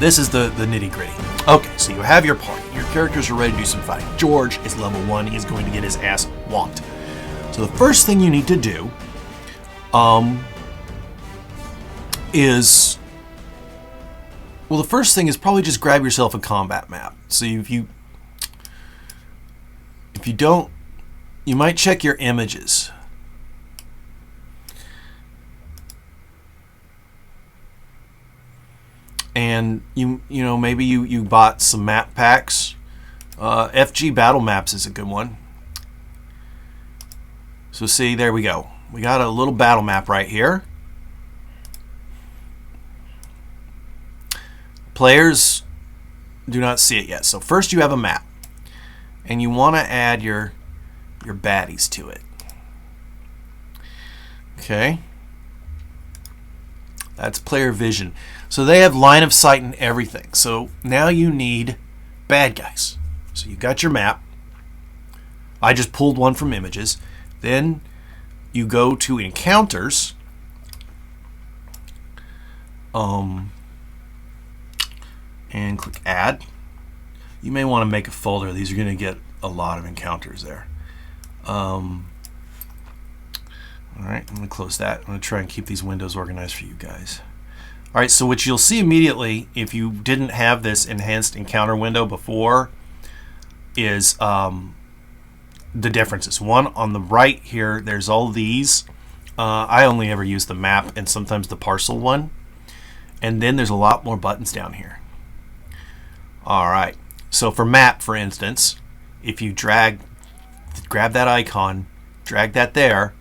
this is the nitty-gritty. Okay, so you have your party. Your characters are ready to do some fighting. George is level 1. He's going to get his ass whomped. So the first thing you need to do is... Well, the first thing is probably just grab yourself a combat map. So if you don't, you might check your images. And you know, maybe you bought some map packs. FG Battle Maps is a good one. So see, there we go. We got a little battle map right here. Players do not see it yet. So first you have a map, and you want to add your baddies to it. Okay. That's player vision. So they have line of sight and everything. So now you need bad guys. So you got your map. I just pulled one from images. Then you go to encounters. And click add. You may want to make a folder. These are going to get a lot of encounters there. Alright, I'm going to close that. I'm going to try and keep these windows organized for you guys. Alright, so what you'll see immediately if you didn't have this enhanced encounter window before is the differences. One, on the right here, there's all these. I only ever use the map and sometimes the parcel one. And then there's a lot more buttons down here. Alright, so for map, for instance, if you grab that icon, drag that there,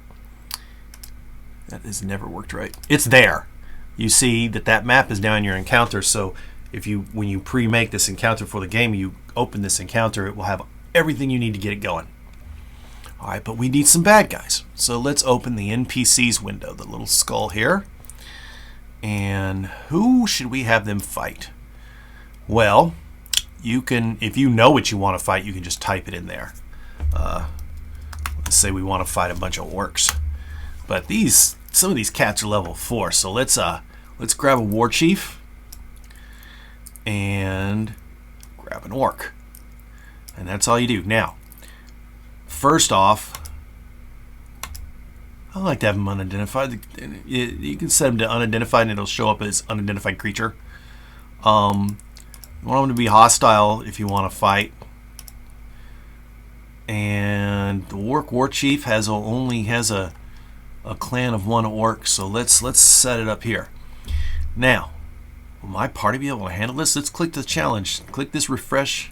that has never worked right. It's there. You see that map is now in your encounter, so when you pre-make this encounter for the game, you open this encounter, it will have everything you need to get it going. Alright, but we need some bad guys. So let's open the NPCs window, the little skull here. And who should we have them fight? Well, you can, if you know what you want to fight, you can just type it in there. Let's say we want to fight a bunch of orcs. But some of these cats are level 4, so let's grab a war chief and grab an orc. And that's all you do. Now, first off, I like to have them unidentified. You can set them to unidentified and it'll show up as unidentified creature. You want them to be hostile if you want to fight. And the orc war chief only has a clan of 1 orc, so let's set it up here. Now, will my party be able to handle this? Let's click the challenge. Click this refresh.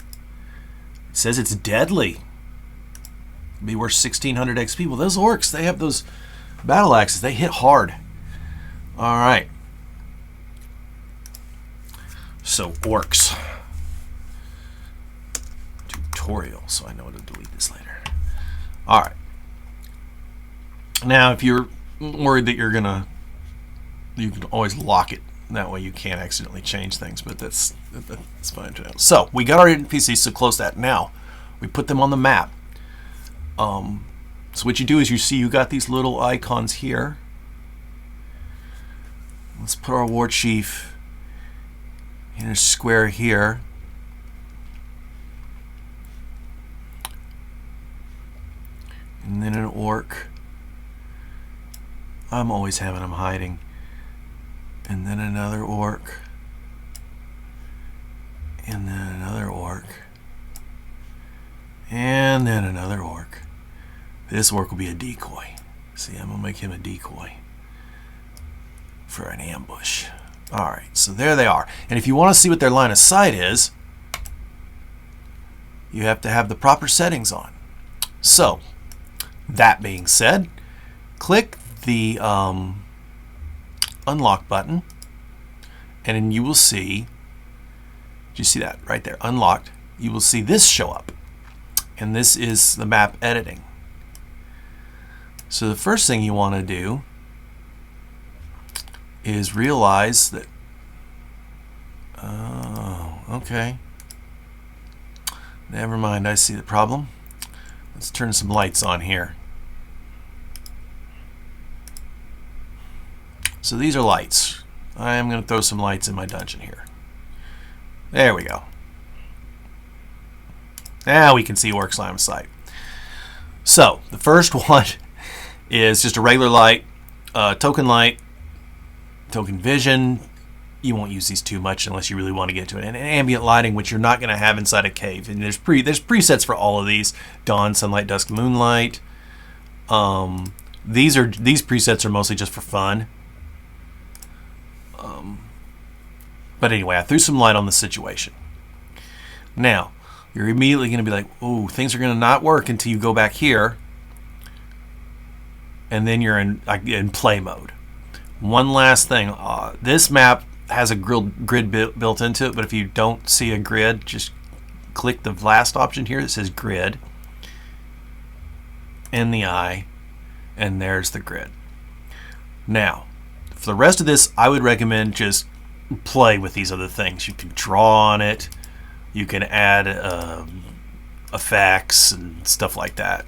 It says it's deadly. It'll be worth 1600 XP. Well, those orcs, they have those battle axes. They hit hard. Alright. So, orcs. Tutorial, so I know to delete this later. Alright. Now, if you're worried that you can always lock it. That way you can't accidentally change things, but that's fine to know. So, we got our NPCs, so close that. Now, we put them on the map. So what you do is you got these little icons here. Let's put our war chief in a square here. And then an orc. I'm always having them hiding. And then another orc. And then another orc. And then another orc. This orc will be a decoy. See, I'm going to make him a decoy for an ambush. Alright, so there they are. And if you want to see what their line of sight is, you have to have the proper settings on. So, that being said, click the unlock button, and then you will see, do you see that right there, unlocked? You will see this show up, and this is the map editing. So the first thing you want to do is realize that, oh, okay, never mind, I see the problem. Let's turn some lights on here. So these are lights. I am going to throw some lights in my dungeon here. There we go. Now we can see orcs line of sight. So the first one is just a regular light, token vision. You won't use these too much unless you really want to get to it. And ambient lighting, which you're not going to have inside a cave. And there's presets for all of these: dawn, sunlight, dusk, moonlight. These presets are mostly just for fun. But anyway, I threw some light on the situation. Now, you're immediately going to be like, "Oh, things are going to not work until you go back here." And then you're in play mode. One last thing: this map has a grid built into it, but if you don't see a grid, just click the last option here that says grid in the eye, and there's the grid. Now, for the rest of this, I would recommend just play with these other things. You can draw on it, you can add effects and stuff like that.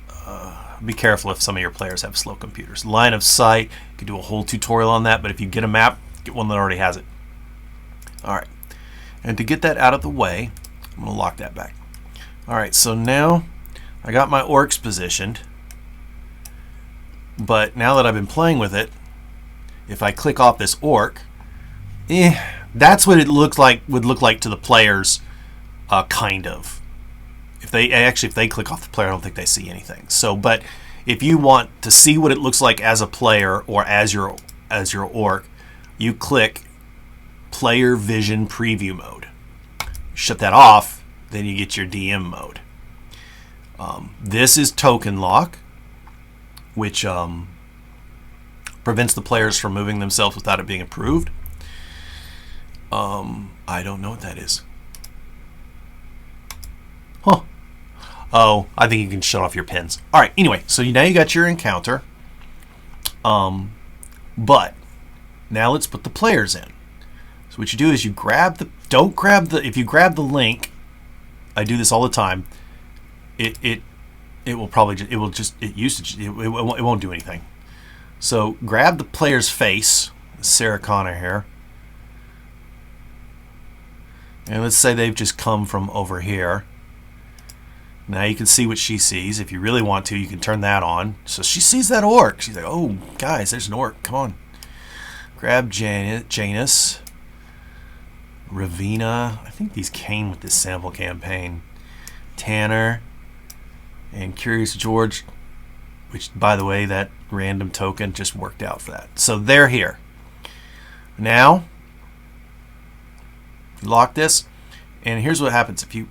Be careful if some of your players have slow computers. Line of sight, you can do a whole tutorial on that, but if you get a map, get one that already has it. Alright, and to get that out of the way, I'm going to lock that back. Alright, so now I got my orcs positioned, but now that I've been playing with it, if I click off this orc, that's what it would look like to the players, kind of. If they click off the player, I don't think they see anything. So, but if you want to see what it looks like as a player or as your orc, you click Player Vision Preview Mode. Shut that off, then you get your DM mode. This is Token Lock, which prevents the players from moving themselves without it being approved. I don't know what that is. Huh. Oh, I think you can shut off your pins. Alright, anyway, so now you got your encounter. But now let's put the players in. So what you do is you if you grab the link, I do this all the time, it won't do anything. So grab the player's face, Sarah Connor here. And let's say they've just come from over here. Now you can see what she sees. If you really want to, you can turn that on. So she sees that orc. She's like, "Oh, guys, there's an orc. Come on." Grab Janus. Ravina. I think these came with this sample campaign. Tanner. And Curious George. Which, by the way, that random token just worked out for that. So they're here. Now, lock this. And here's what happens if you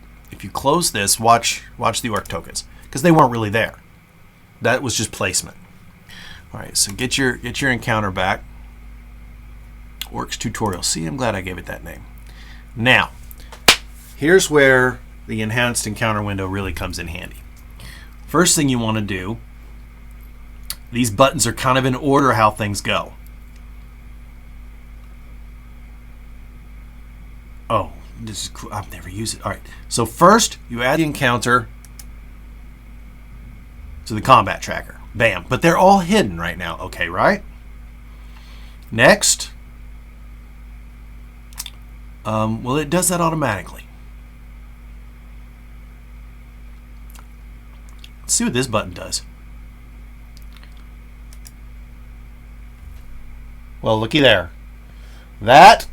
close this. Watch the orc tokens, because they weren't really there. That was just placement. All right, so get your encounter back. Orcs tutorial. See, I'm glad I gave it that name. Now, here's where the enhanced encounter window really comes in handy. First thing you want to do, these buttons are kind of in order how things go. Oh, this is cool. I've never used it. All right. So first, you add the encounter to the combat tracker. Bam. But they're all hidden right now. Okay, right? Next, well, it does that automatically. Let's see what this button does. Well, looky there. That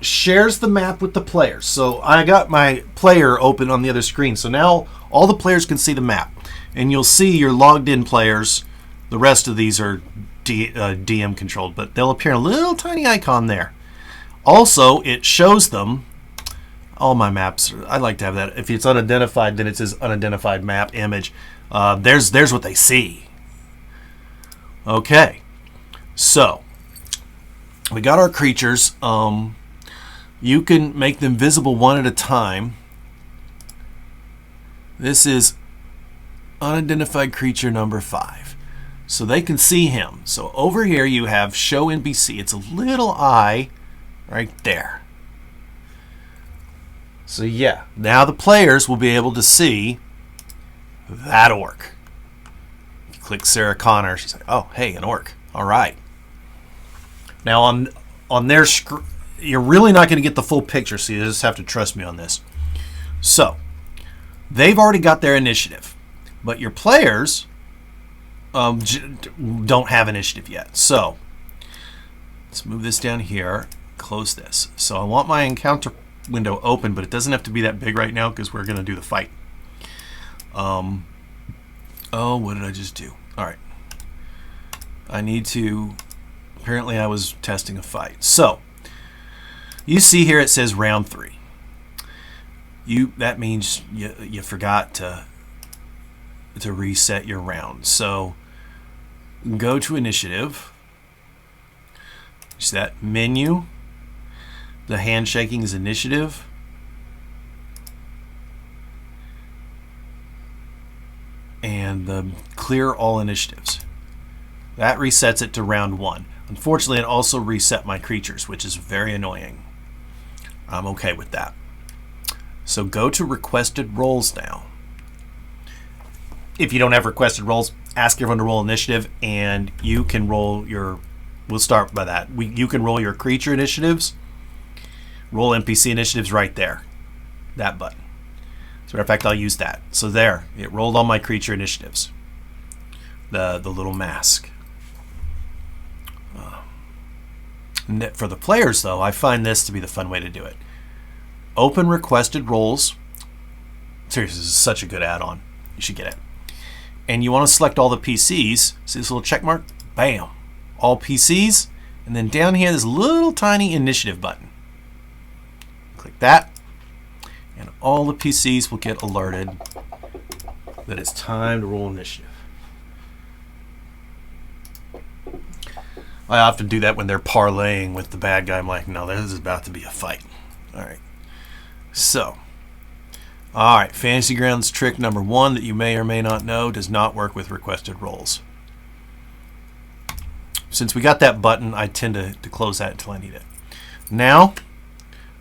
shares the map with the players. So I got my player open on the other screen. So now all the players can see the map. And you'll see your logged in players. The rest of these are DM controlled, but they'll appear in a little tiny icon there. Also, it shows them all my maps. I like to have that. If it's unidentified, then it says unidentified map image. There's what they see. Okay. So we got our creatures. You can make them visible one at a time. This is unidentified creature number 5. So they can see him. So over here you have show NPC. It's a little eye right there. So yeah, now the players will be able to see that orc. If you click Sarah Connor, she's like, "Oh, hey, an orc. All right." Now on their screen, you're really not going to get the full picture, so you just have to trust me on this. So, they've already got their initiative, but your players don't have initiative yet. So, let's move this down here, close this. So I want my encounter window open, but it doesn't have to be that big right now because we're going to do the fight. Oh, what did I just do? All right. I need to, apparently I was testing a fight. So, you see here it says round 3. That means you forgot to reset your round. So, go to initiative. See that menu? The handshaking is initiative. And the clear all initiatives. That resets it to round 1. Unfortunately, it also reset my creatures, which is very annoying. I'm okay with that. So go to requested roles now. If you don't have requested roles, ask everyone to roll initiative, and you can roll your... We'll start by that. You can roll your creature initiatives, roll NPC initiatives right there. That button. As a matter of fact, I'll use that. So there, it rolled all my creature initiatives. The little mask. For the players, though, I find this to be the fun way to do it. Open requested roles. Seriously, this is such a good add-on. You should get it. And you want to select all the PCs. See this little check mark? Bam. All PCs. And then down here, this little tiny initiative button. Click that. And all the PCs will get alerted that it's time to roll initiative. I often do that when they're parlaying with the bad guy. I'm like, no, this is about to be a fight. All right. So, all right. Fantasy Grounds trick number 1 that you may or may not know does not work with requested roles. Since we got that button, I tend to close that until I need it. Now,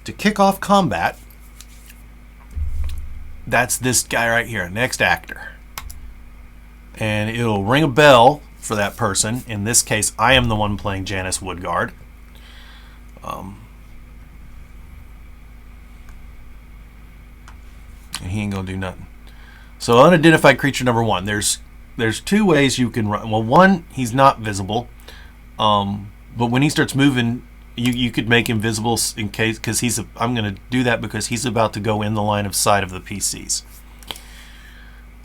to kick off combat, that's this guy right here, next actor. And it'll ring a bell for that person. In this case, I am the one playing Janice Woodguard. And he ain't gonna do nothing. So unidentified creature number 1. There's 2 ways you can run. Well, one, he's not visible. But when he starts moving, you could make him visible in case, because I'm going to do that because he's about to go in the line of sight of the PCs.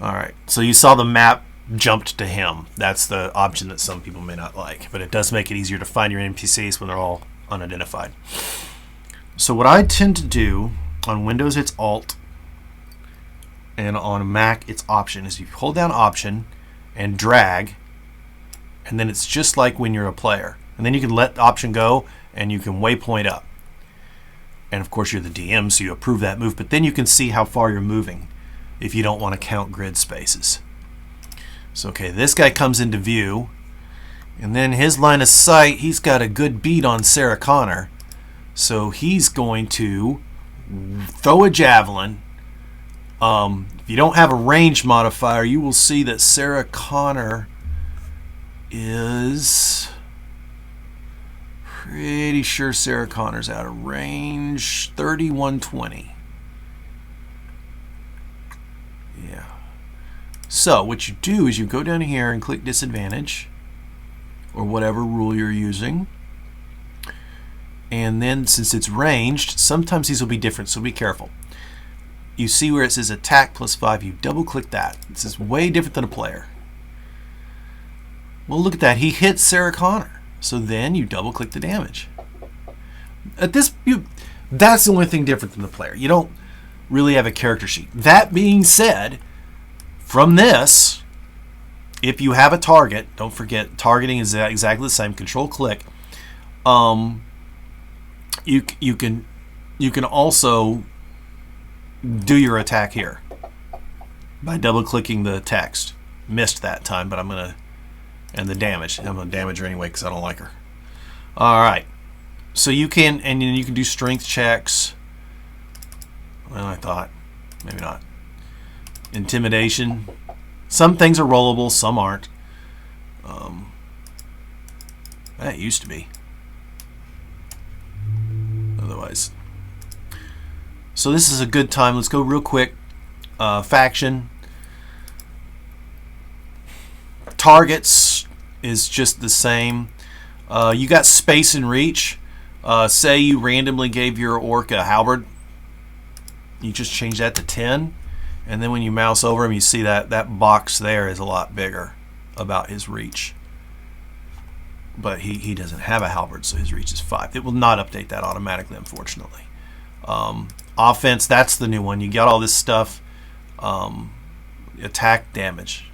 All right. So you saw the map jumped to him. That's the option that some people may not like, but it does make it easier to find your NPCs when they're all unidentified. So what I tend to do on Windows, it's Alt, and on Mac, it's Option. Is you hold down Option and drag, and then it's just like when you're a player. And then you can let Option go, and you can waypoint up. And of course, you're the DM, so you approve that move. But then you can see how far you're moving if you don't want to count grid spaces. So, okay, this guy comes into view, and then his line of sight, he's got a good beat on Sarah Connor. So he's going to throw a javelin. If you don't have a range modifier, you will see that Sarah Connor is... Pretty sure Sarah Connor's out of range. 3120. Yeah. So what you do is you go down here and click disadvantage, or whatever rule you're using. And then since it's ranged, sometimes these will be different, so be careful. You see where it says attack +5, you double click that. This is way different than a player. Well, look at that. He hit Sarah Connor. So then you double click the damage. That's the only thing different than the player. You don't really have a character sheet. That being said, from this, if you have a target, don't forget targeting is exactly the same. Control click. You can also do your attack here by double clicking the text. Missed that time, but I'm gonna. And the damage. I'm going to damage her anyway because I don't like her. Alright. So you can, and then you can do strength checks. Well, I thought. Maybe not. Intimidation. Some things are rollable, some aren't. That used to be. otherwise. So this is a good time. Let's go real quick. Faction. Targets is just the same. You got space and reach. Say you randomly gave your orc a halberd. You just change that to 10. And then when you mouse over him, you see that box there is a lot bigger about his reach. But he doesn't have a halberd, so his reach is 5. It will not update that automatically, unfortunately. Offense, that's the new one. You got all this stuff. Attack damage,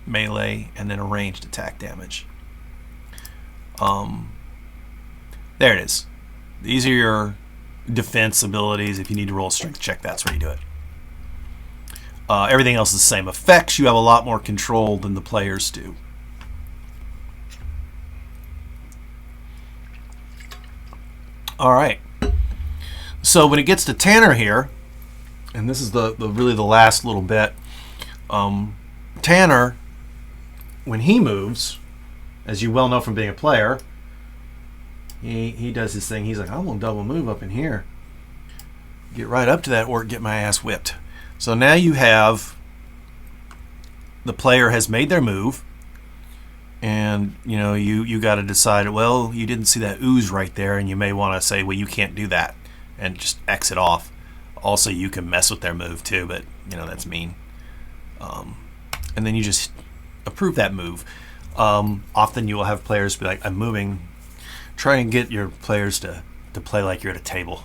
melee, and then a ranged attack damage. There it is. These are your defense abilities. If you need to roll a strength check, that's where you do it. Everything else is the same. Effects, you have a lot more control than the players do. All right. So when it gets to Tanner here, and this is the really the last little bit, Tanner, when he moves, as you well know from being a player, he does his thing. He's like, I'm gonna double move up in here, get right up to that orc, get my ass whipped. So now you have the player has made their move, and you got to decide. Well, you didn't see that ooze right there, and you may want to say, well, you can't do that, and just exit off. Also, you can mess with their move too, but that's mean. And then you just approve that move. Often you will have players be like, I'm moving. Try and get your players to play like you're at a table.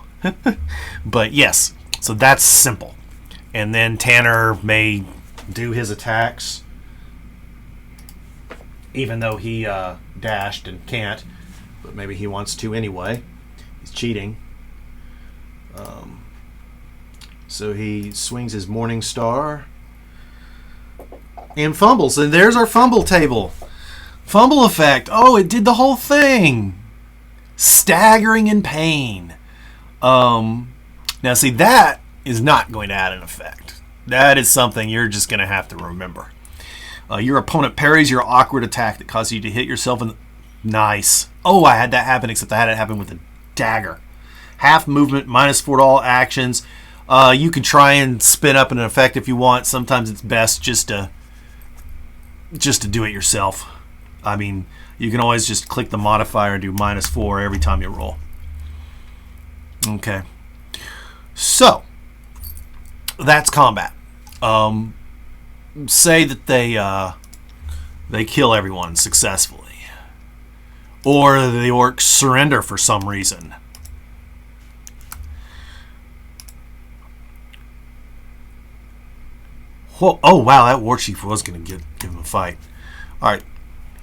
But yes, so that's simple. And then Tanner may do his attacks, even though he dashed and can't, but maybe he wants to anyway. He's cheating. So he swings his Morning Star and fumbles. And there's our fumble table. Fumble effect. Oh, it did the whole thing. Staggering in pain. Now, see, that is not going to add an effect. That is something you're just going to have to remember. Your opponent parries your awkward attack that causes you to hit yourself in the... Nice. Oh, I had that happen, except I had it happen with a dagger. Half movement, -4 to all actions. You can try and spin up an effect if you want. Sometimes it's best just to do it yourself. I mean, you can always just click the modifier and do -4 every time you roll. Okay. So, that's combat. Say that they kill everyone successfully, or the orcs surrender for some reason. Whoa, oh wow, that war chief was going to give him a fight. All right,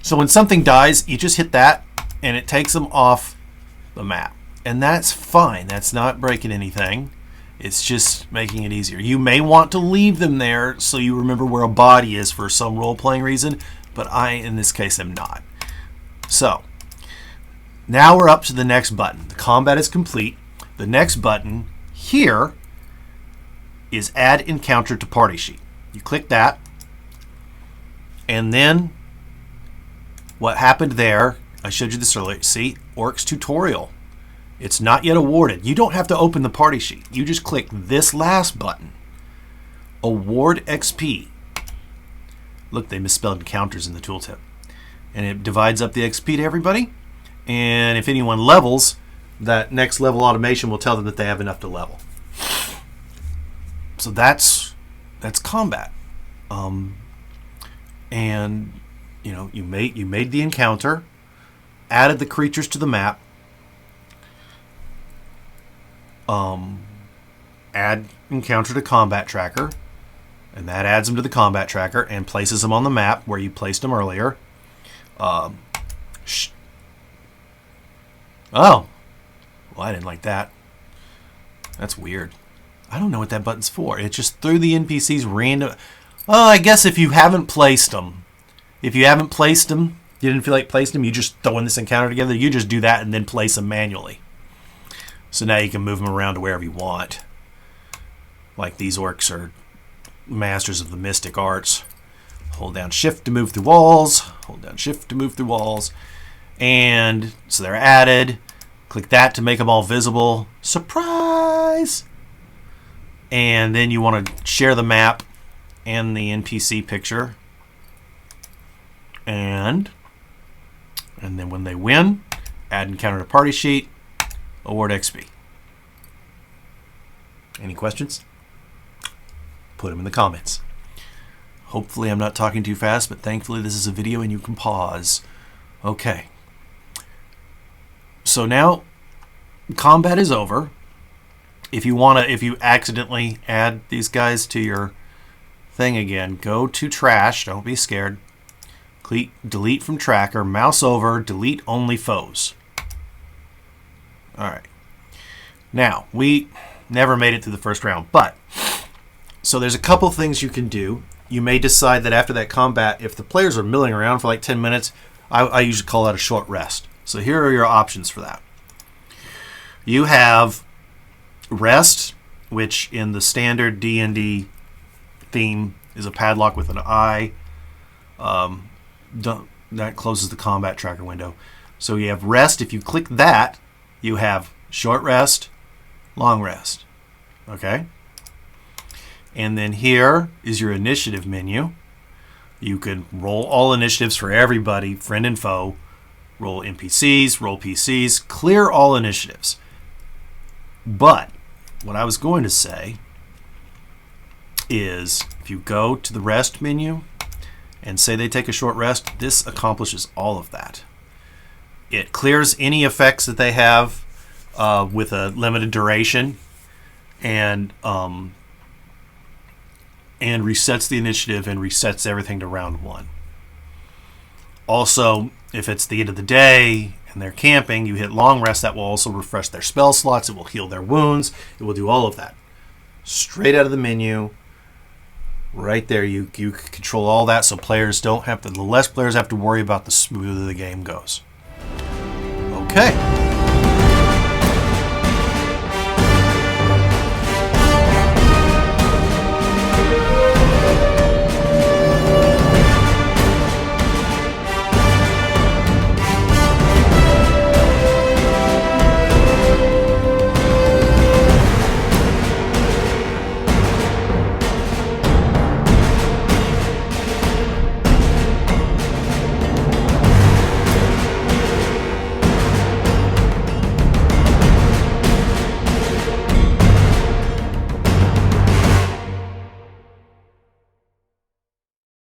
so when something dies, you just hit that, and it takes them off the map, and that's fine. That's not breaking anything. It's just making it easier. You may want to leave them there so you remember where a body is for some role-playing reason, but I, in this case, am not. So, now we're up to the next button. The combat is complete. The next button here is Add Encounter to Party Sheet. You click that, and then what happened there, I showed you this earlier. See, Orcs Tutorial. It's not yet awarded. You don't have to open the party sheet. You just click this last button. Award XP. Look, they misspelled encounters in the tooltip. And it divides up the XP to everybody. And if anyone levels, that next level automation will tell them that they have enough to level. So that's combat. And you made the encounter, added the creatures to the map. Add encounter to combat tracker, and that adds them to the combat tracker and places them on the map where you placed them earlier. Oh, well, I didn't like that. That's weird. I don't know what that button's for. It just threw the NPCs random. Well, I guess if you haven't placed them, you didn't feel like placing them, you just throwing this encounter together, you just do that and then place them manually. So now you can move them around to wherever you want. Like these orcs are masters of the mystic arts. Hold down shift to move through walls. Hold down shift to move through walls. And so they're added. Click that to make them all visible. Surprise! And then you want to share the map and the NPC picture. And then when they win, add encounter to party sheet, award XP. Any questions? Put them in the comments. Hopefully I'm not talking too fast, but thankfully this is a video and you can pause. Okay. So now combat is over. If you accidentally add these guys to your thing again, go to trash, don't be scared. Click delete from tracker, mouse over, delete only foes. Alright. Now, we never made it through the first round, but so there's a couple things you can do. You may decide that after that combat, if the players are milling around for like 10 minutes, I usually call that a short rest. So here are your options for that. You have rest, which in the standard D&D theme is a padlock with an eye. That closes the combat tracker window. So you have rest. If you click that, you have short rest, long rest. Okay? And then here is your initiative menu. You can roll all initiatives for everybody, friend and foe. Roll NPCs, roll PCs, clear all initiatives. But what I was going to say is if you go to the rest menu and say they take a short rest, this accomplishes all of that. It clears any effects that they have with a limited duration and resets the initiative and resets everything to round 1. Also, if it's the end of the day and they're camping, you hit long rest. That will also refresh their spell slots. It will heal their wounds. It will do all of that. Straight out of the menu. Right there, you control all that so players don't have to, the less players have to worry about the smoother the game goes. Okay.